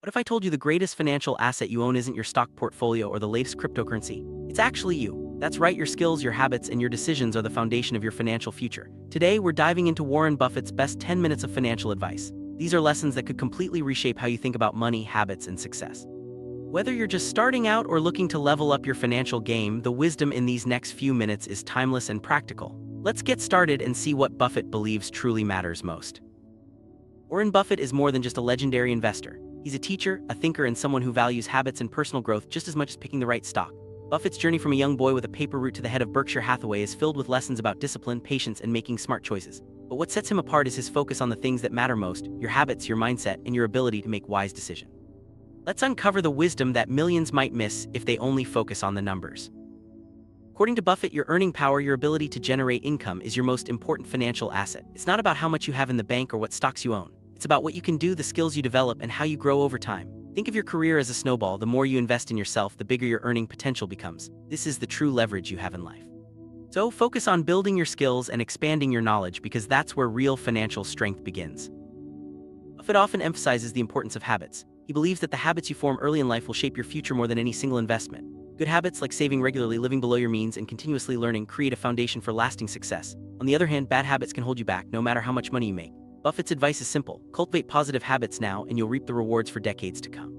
What if I told you the greatest financial asset you own isn't your stock portfolio or the latest cryptocurrency? It's actually you. That's right, your skills, your habits, and your decisions are the foundation of your financial future. Today, we're diving into Warren Buffett's best 10 minutes of financial advice. These are lessons that could completely reshape how you think about money, habits, and success. Whether you're just starting out or looking to level up your financial game, the wisdom in these next few minutes is timeless and practical. Let's get started and see what Buffett believes truly matters most. Warren Buffett is more than just a legendary investor. He's a teacher, a thinker, and someone who values habits and personal growth just as much as picking the right stock. Buffett's journey from a young boy with a paper route to the head of Berkshire Hathaway is filled with lessons about discipline, patience, and making smart choices. But what sets him apart is his focus on the things that matter most: your habits, your mindset, and your ability to make wise decisions. Let's uncover the wisdom that millions might miss if they only focus on the numbers. According to Buffett, your earning power, your ability to generate income, is your most important financial asset. It's not about how much you have in the bank or what stocks you own. It's about what you can do, the skills you develop, and how you grow over time. Think of your career as a snowball. The more you invest in yourself, the bigger your earning potential becomes. This is the true leverage you have in life. So focus on building your skills and expanding your knowledge, because that's where real financial strength begins. Buffett often emphasizes the importance of habits. He believes that the habits you form early in life will shape your future more than any single investment. Good habits like saving regularly, living below your means, and continuously learning create a foundation for lasting success. On the other hand, bad habits can hold you back, no matter how much money you make. Buffett's advice is simple: cultivate positive habits now, and you'll reap the rewards for decades to come.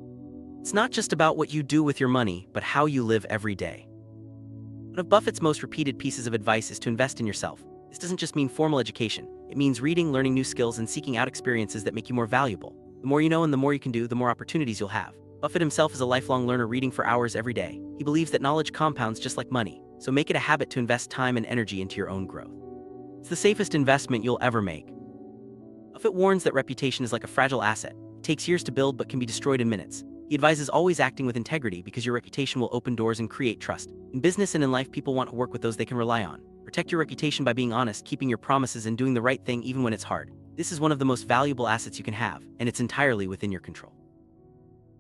It's not just about what you do with your money, but how you live every day. One of Buffett's most repeated pieces of advice is to invest in yourself. This doesn't just mean formal education. It means reading, learning new skills, and seeking out experiences that make you more valuable. The more you know and the more you can do, the more opportunities you'll have. Buffett himself is a lifelong learner, reading for hours every day. He believes that knowledge compounds just like money, so make it a habit to invest time and energy into your own growth. It's the safest investment you'll ever make. Buffett warns that reputation is like a fragile asset. It takes years to build but can be destroyed in minutes. He advises always acting with integrity, because your reputation will open doors and create trust. In business and in life, people want to work with those they can rely on. Protect your reputation by being honest, keeping your promises, and doing the right thing even when it's hard. This is one of the most valuable assets you can have, and it's entirely within your control.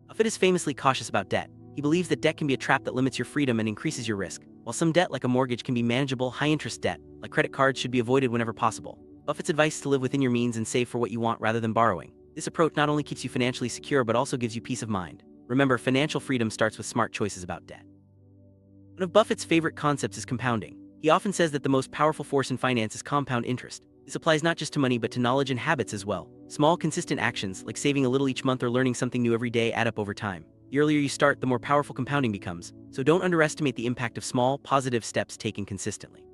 Buffett is famously cautious about debt. He believes that debt can be a trap that limits your freedom and increases your risk. While some debt, like a mortgage, can be manageable, high-interest debt, like credit cards, should be avoided whenever possible. Buffett's advice is to live within your means and save for what you want rather than borrowing. This approach not only keeps you financially secure but also gives you peace of mind. Remember, financial freedom starts with smart choices about debt. One of Buffett's favorite concepts is compounding. He often says that the most powerful force in finance is compound interest. This applies not just to money but to knowledge and habits as well. Small, consistent actions, like saving a little each month or learning something new every day, add up over time. The earlier you start, the more powerful compounding becomes. So don't underestimate the impact of small, positive steps taken consistently.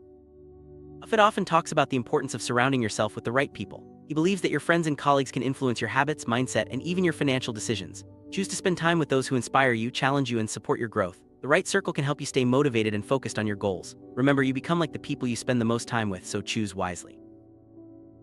Buffett often talks about the importance of surrounding yourself with the right people. He believes that your friends and colleagues can influence your habits, mindset, and even your financial decisions. Choose to spend time with those who inspire you, challenge you, and support your growth. The right circle can help you stay motivated and focused on your goals. Remember, you become like the people you spend the most time with, so choose wisely.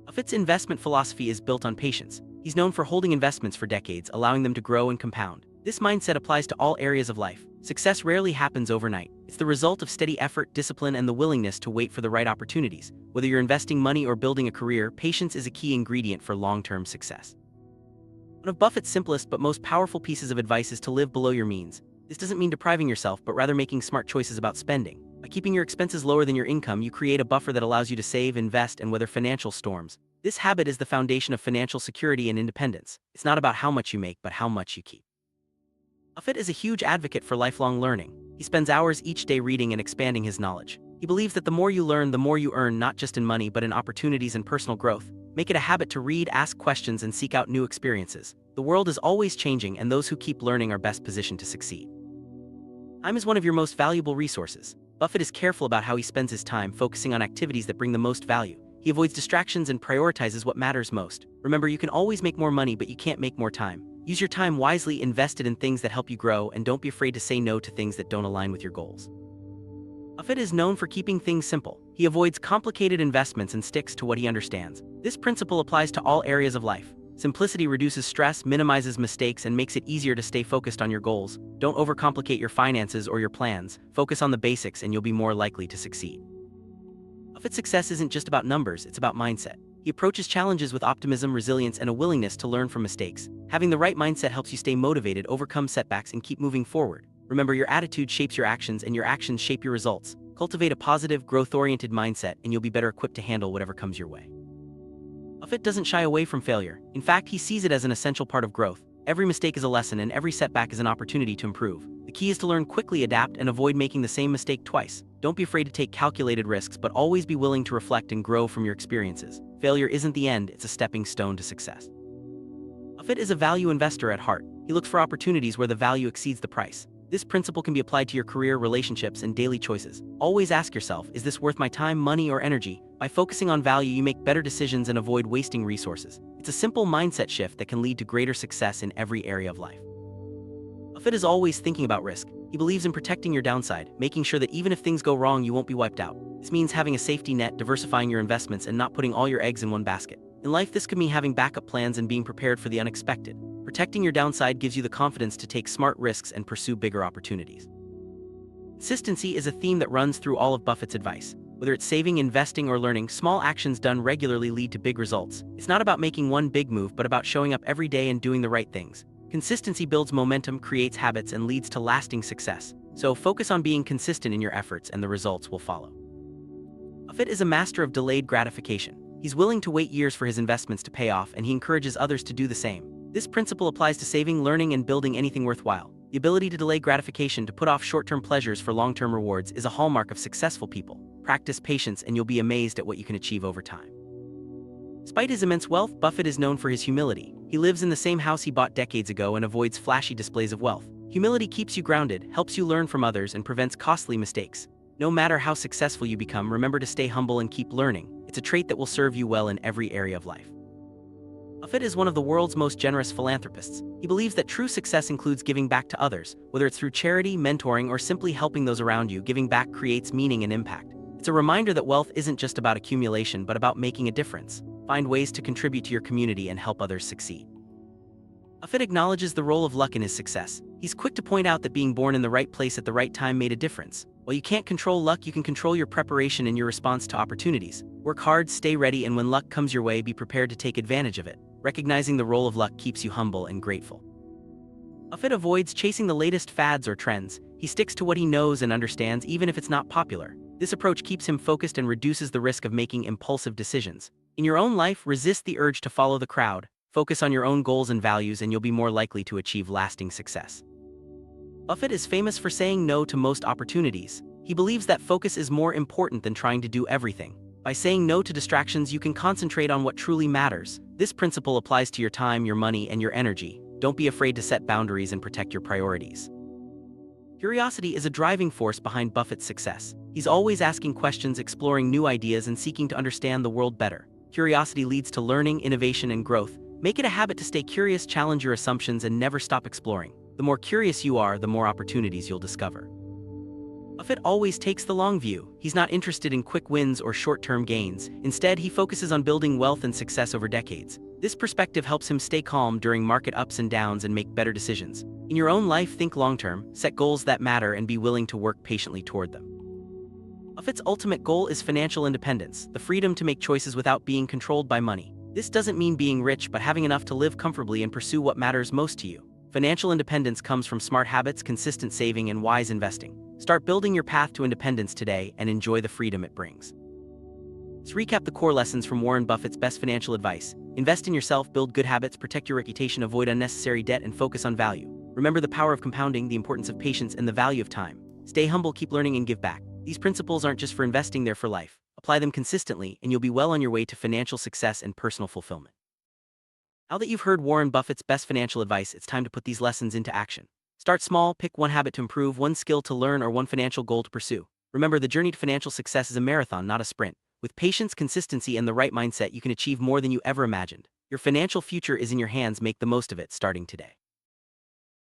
Buffett's investment philosophy is built on patience. He's known for holding investments for decades, allowing them to grow and compound. This mindset applies to all areas of life. Success rarely happens overnight. It's the result of steady effort, discipline, and the willingness to wait for the right opportunities. Whether you're investing money or building a career, patience is a key ingredient for long-term success. One of Buffett's simplest but most powerful pieces of advice is to live below your means. This doesn't mean depriving yourself, but rather making smart choices about spending. By keeping your expenses lower than your income, you create a buffer that allows you to save, invest, and weather financial storms. This habit is the foundation of financial security and independence. It's not about how much you make, but how much you keep. Buffett is a huge advocate for lifelong learning. He spends hours each day reading and expanding his knowledge. He believes that the more you learn, the more you earn, not just in money but in opportunities and personal growth. Make it a habit to read, ask questions, and seek out new experiences. The world is always changing, and those who keep learning are best positioned to succeed. Time is one of your most valuable resources. Buffett is careful about how he spends his time, focusing on activities that bring the most value. He avoids distractions and prioritizes what matters most. Remember, you can always make more money, but you can't make more time. Use your time wisely, invest it in things that help you grow, and don't be afraid to say no to things that don't align with your goals. Buffett is known for keeping things simple. He avoids complicated investments and sticks to what he understands. This principle applies to all areas of life. Simplicity reduces stress, minimizes mistakes, and makes it easier to stay focused on your goals. Don't overcomplicate your finances or your plans. Focus on the basics and you'll be more likely to succeed. Buffett's success isn't just about numbers, it's about mindset. He approaches challenges with optimism, resilience, and a willingness to learn from mistakes. Having the right mindset helps you stay motivated, overcome setbacks, and keep moving forward. Remember, your attitude shapes your actions, and your actions shape your results. Cultivate a positive, growth-oriented mindset, and you'll be better equipped to handle whatever comes your way. Buffett doesn't shy away from failure. In fact, he sees it as an essential part of growth. Every mistake is a lesson and every setback is an opportunity to improve. The key is to learn quickly, adapt, and avoid making the same mistake twice. Don't be afraid to take calculated risks, but always be willing to reflect and grow from your experiences. Failure isn't the end, it's a stepping stone to success. Buffett is a value investor at heart. He looks for opportunities where the value exceeds the price. This principle can be applied to your career, relationships, and daily choices. Always ask yourself, is this worth my time, money, or energy? By focusing on value, you make better decisions and avoid wasting resources. It's a simple mindset shift that can lead to greater success in every area of life. Buffett is always thinking about risk. He believes in protecting your downside, making sure that even if things go wrong, you won't be wiped out. This means having a safety net, diversifying your investments, and not putting all your eggs in one basket. In life, this could mean having backup plans and being prepared for the unexpected. Protecting your downside gives you the confidence to take smart risks and pursue bigger opportunities. Consistency is a theme that runs through all of Buffett's advice. Whether it's saving, investing, or learning, small actions done regularly lead to big results. It's not about making one big move, but about showing up every day and doing the right things. Consistency builds momentum, creates habits, and leads to lasting success. So focus on being consistent in your efforts and the results will follow. Buffett is a master of delayed gratification. He's willing to wait years for his investments to pay off, and he encourages others to do the same. This principle applies to saving, learning, and building anything worthwhile. The ability to delay gratification, to put off short-term pleasures for long-term rewards, is a hallmark of successful people. Practice patience and you'll be amazed at what you can achieve over time. Despite his immense wealth, Buffett is known for his humility. He lives in the same house he bought decades ago and avoids flashy displays of wealth. Humility keeps you grounded, helps you learn from others, and prevents costly mistakes. No matter how successful you become, remember to stay humble and keep learning. It's a trait that will serve you well in every area of life. Buffett is one of the world's most generous philanthropists. He believes that true success includes giving back to others. Whether it's through charity, mentoring, or simply helping those around you, giving back creates meaning and impact. It's a reminder that wealth isn't just about accumulation, but about making a difference. Find ways to contribute to your community and help others succeed. Buffett acknowledges the role of luck in his success. He's quick to point out that being born in the right place at the right time made a difference. While you can't control luck, you can control your preparation and your response to opportunities. Work hard, stay ready, and when luck comes your way, be prepared to take advantage of it. Recognizing the role of luck keeps you humble and grateful. Buffett avoids chasing the latest fads or trends. He sticks to what he knows and understands, even if it's not popular. This approach keeps him focused and reduces the risk of making impulsive decisions. In your own life, resist the urge to follow the crowd. Focus on your own goals and values, and you'll be more likely to achieve lasting success. Buffett is famous for saying no to most opportunities. He believes that focus is more important than trying to do everything. By saying no to distractions, you can concentrate on what truly matters. This principle applies to your time, your money, and your energy. Don't be afraid to set boundaries and protect your priorities. Curiosity is a driving force behind Buffett's success. He's always asking questions, exploring new ideas, and seeking to understand the world better. Curiosity leads to learning, innovation, and growth. Make it a habit to stay curious, challenge your assumptions, and never stop exploring. The more curious you are, the more opportunities you'll discover. Buffett always takes the long view. He's not interested in quick wins or short-term gains. Instead, he focuses on building wealth and success over decades. This perspective helps him stay calm during market ups and downs and make better decisions. In your own life, think long-term, set goals that matter, and be willing to work patiently toward them. Buffett's ultimate goal is financial independence, the freedom to make choices without being controlled by money. This doesn't mean being rich, but having enough to live comfortably and pursue what matters most to you. Financial independence comes from smart habits, consistent saving, and wise investing. Start building your path to independence today and enjoy the freedom it brings. Let's recap the core lessons from Warren Buffett's best financial advice. Invest in yourself, build good habits, protect your reputation, avoid unnecessary debt, and focus on value. Remember the power of compounding, the importance of patience, and the value of time. Stay humble, keep learning, and give back. These principles aren't just for investing, they're for life. Apply them consistently, and you'll be well on your way to financial success and personal fulfillment. Now that you've heard Warren Buffett's best financial advice, it's time to put these lessons into action. Start small, pick one habit to improve, one skill to learn, or one financial goal to pursue. Remember, the journey to financial success is a marathon, not a sprint. With patience, consistency, and the right mindset, you can achieve more than you ever imagined. Your financial future is in your hands. Make the most of it starting today.